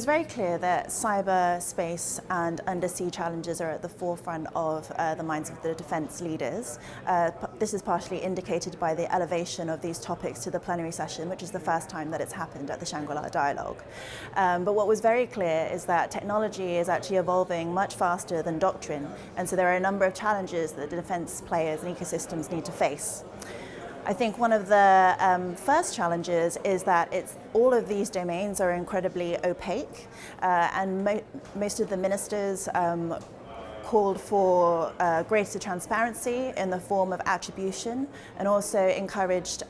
very clear that cyberspace and undersea challenges are at the forefront of the minds of the defence leaders. This is partially indicated by the elevation of these topics to the plenary session, which is the first time that it's happened at the Shangri-La Dialogue. But what was very clear is that technology is actually evolving much faster than doctrine, and so there are a number of challenges that the defence players and ecosystems need to face. I think one of the first challenges is that all of these domains are incredibly opaque, and most of the ministers called for greater transparency in the form of attribution, and also encouraged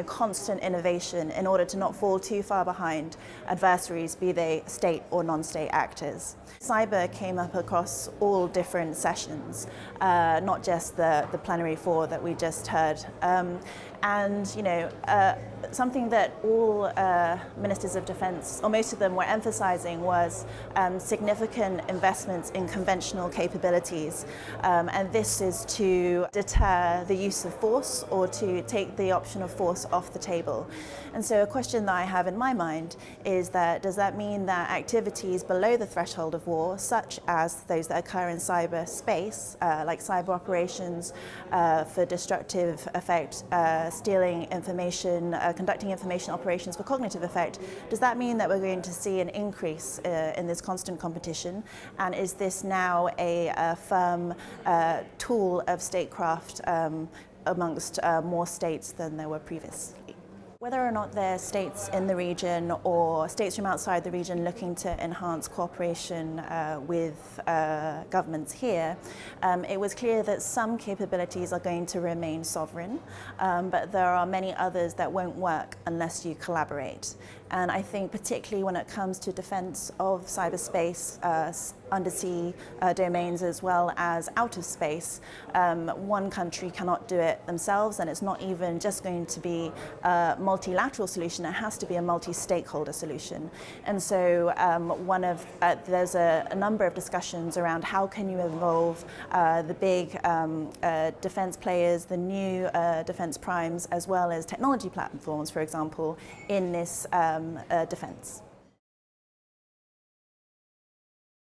constant innovation in order to not fall too far behind adversaries, be they state or non-state actors. Cyber came up across all different sessions, not just the plenary 4 that we just heard. Something that all ministers of defence, or most of them, were emphasising was significant investments in conventional capabilities, and this is to deter the use of force or to take the option of force off the table. And so a question that I have in my mind is that does that mean that activities below the threshold of war, such as those that occur in cyberspace, like cyber operations for destructive effect, stealing information, conducting information operations for cognitive effect, does that mean that we're going to see an increase in this constant competition? And is this now a firm tool of statecraft amongst more states than there were previously? Whether or not there are states in the region or states from outside the region looking to enhance cooperation with governments here, it was clear that some capabilities are going to remain sovereign, but there are many others that won't work unless you collaborate. And I think particularly when it comes to defence of cyberspace, undersea domains as well as out of space, one country cannot do it themselves, and it's not even just going to be a multilateral solution, it has to be a multi-stakeholder solution. And so there's a number of discussions around how can you involve the big defence players, the new defence primes, as well as technology platforms, for example, in this defence.